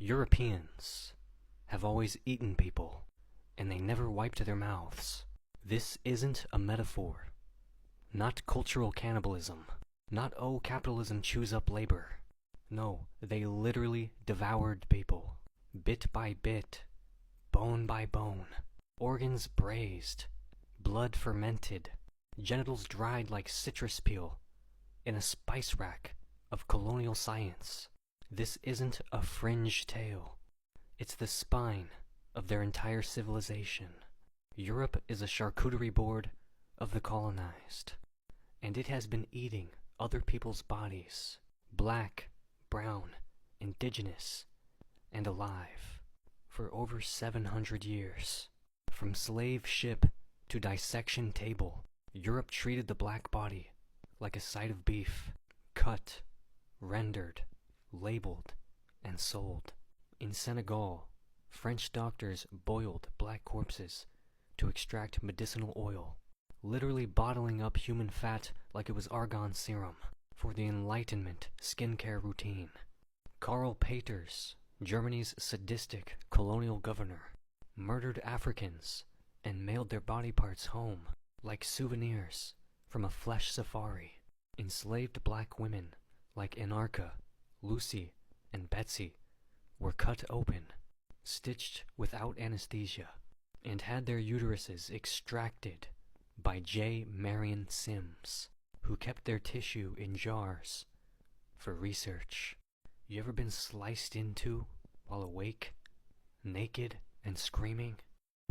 Europeans have always eaten people, and they never wiped their mouths. This isn't a metaphor. Not cultural cannibalism. Not, oh, capitalism chews up labor. No, they literally devoured people. Bit by bit. Bone by bone. Organs braised. Blood fermented. Genitals dried like citrus peel. In a spice rack of colonial science. This isn't a fringe tale. It's the spine of their entire civilization. Europe is a charcuterie board of the colonized, and it has been eating other people's bodies, black, brown, indigenous, and alive, for over 700 years. From slave ship to dissection table, Europe treated the black body like a side of beef, cut, rendered, labeled, and sold. In Senegal, French doctors boiled black corpses to extract medicinal oil, literally bottling up human fat like it was argan serum for the Enlightenment skincare routine. Karl Peters, Germany's sadistic colonial governor, murdered Africans and mailed their body parts home like souvenirs from a flesh safari. Enslaved black women like Anarcha, Lucy, and Betsy were cut open, stitched without anesthesia, and had their uteruses extracted by J. Marion Sims, who kept their tissue in jars for research. You ever been sliced into while awake, naked and screaming,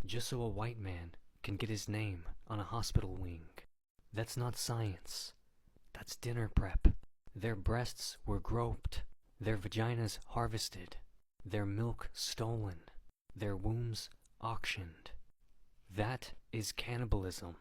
just so a white man can get his name on a hospital wing? That's not science. That's dinner prep. Their breasts were groped, their vaginas harvested, their milk stolen, their wombs auctioned. That is cannibalism.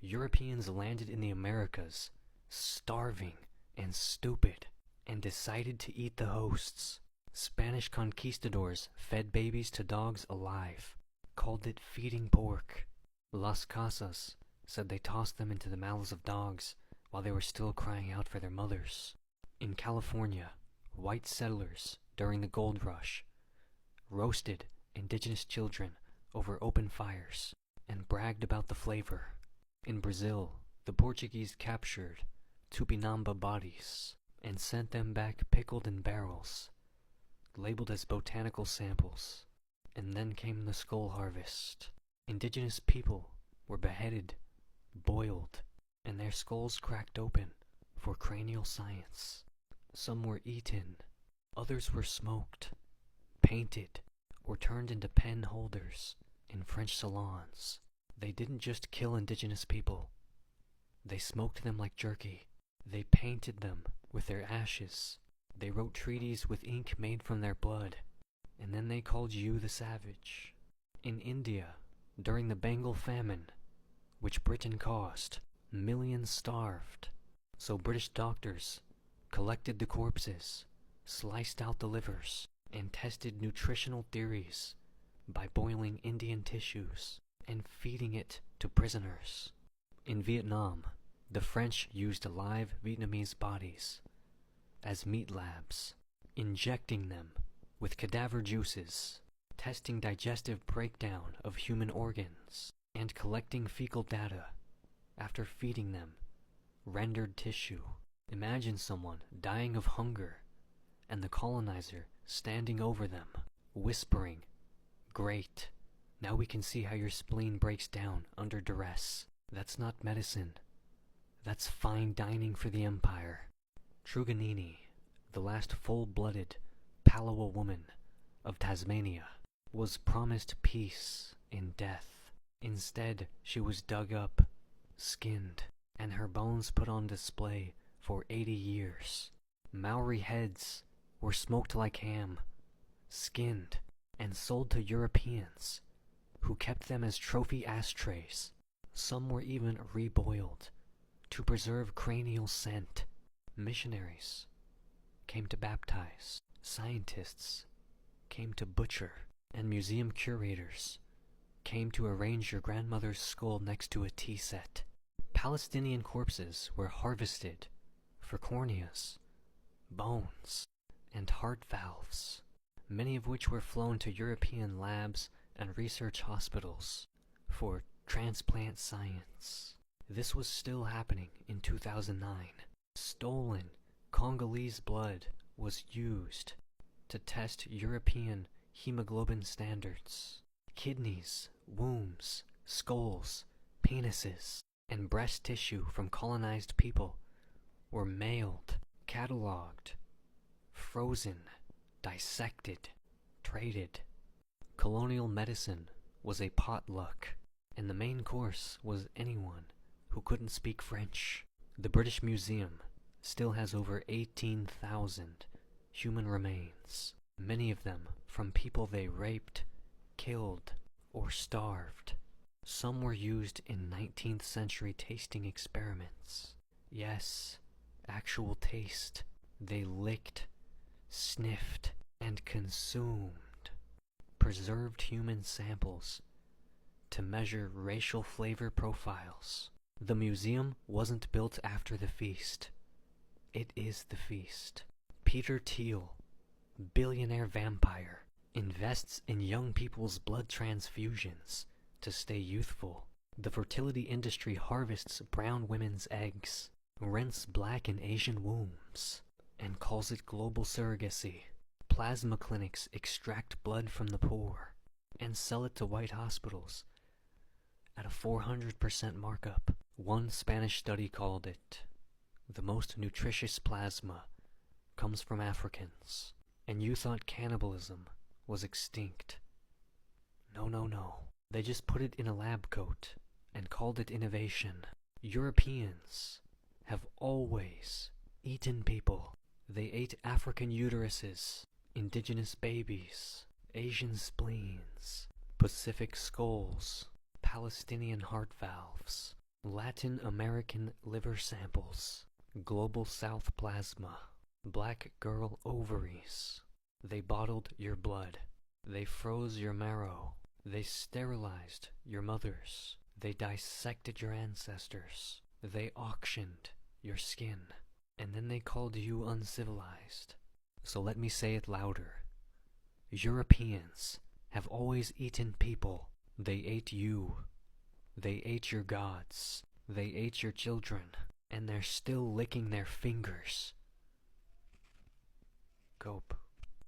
Europeans landed in the Americas, starving and stupid, and decided to eat the hosts. Spanish conquistadors fed babies to dogs alive, called it feeding pork. Las Casas said they tossed them into the mouths of dogs while they were still crying out for their mothers. In California, white settlers during the gold rush roasted indigenous children over open fires and bragged about the flavor. In Brazil, the Portuguese captured Tupinamba bodies and sent them back pickled in barrels, labeled as botanical samples. And then came the skull harvest. Indigenous people were beheaded, boiled, and their skulls cracked open for cranial science. Some were eaten, others were smoked, painted, or turned into pen holders in French salons. They didn't just kill indigenous people. They smoked them like jerky. They painted them with their ashes. They wrote treaties with ink made from their blood. And then they called you the savage. In India, during the Bengal famine, which Britain caused, millions starved. So British doctors collected the corpses, sliced out the livers, and tested nutritional theories by boiling Indian tissues and feeding it to prisoners. In Vietnam, the French used live Vietnamese bodies as meat labs, injecting them with cadaver juices, testing digestive breakdown of human organs, and collecting fecal data after feeding them rendered tissue. Imagine someone dying of hunger and the colonizer standing over them, whispering, "Great, now we can see how your spleen breaks down under duress." That's not medicine. That's fine dining for the empire. Truganini, the last full-blooded Palawa woman of Tasmania, was promised peace in death. Instead, she was dug up, skinned, and her bones put on display for 80 years. Maori heads were smoked like ham, skinned, and sold to Europeans, who kept them as trophy ashtrays. Some were even reboiled to preserve cranial scent. Missionaries came to baptize, scientists came to butcher, and museum curators came to arrange your grandmother's skull next to a tea set. Palestinian corpses were harvested for corneas, bones, and heart valves. many of which were flown to European labs and research hospitals for transplant science. This was still happening in 2009. Stolen Congolese blood was used to test European hemoglobin standards. Kidneys, wombs, skulls, penises, and breast tissue from colonized people were mailed, cataloged, frozen, dissected, traded. Colonial medicine was a potluck, and the main course was anyone who couldn't speak French. The British Museum still has over 18,000 human remains, many of them from people they raped, killed, or starved. Some were used in 19th century tasting experiments. Yes, actual taste. They licked, sniffed, and consumed preserved human samples to measure racial flavor profiles. The museum wasn't built after the feast. It is the feast. Peter Thiel, billionaire vampire, invests in young people's blood transfusions to stay youthful. The fertility industry harvests brown women's eggs, rents black and Asian wombs, and calls it global surrogacy. Plasma clinics extract blood from the poor and sell it to white hospitals at a 400% markup. One Spanish study called it, "The most nutritious plasma comes from Africans." And you thought cannibalism was extinct. No, no, no. They just put it in a lab coat and called it innovation. Europeans have always eaten people. They ate African uteruses, indigenous babies, Asian spleens, Pacific skulls, Palestinian heart valves, Latin American liver samples, Global South plasma, black girl ovaries. They bottled your blood. They froze your marrow. They sterilized your mothers. They dissected your ancestors. They auctioned your skin. And then they called you uncivilized. So let me say it louder. Europeans have always eaten people. They ate you. They ate your gods. They ate your children. And they're still licking their fingers. Cope.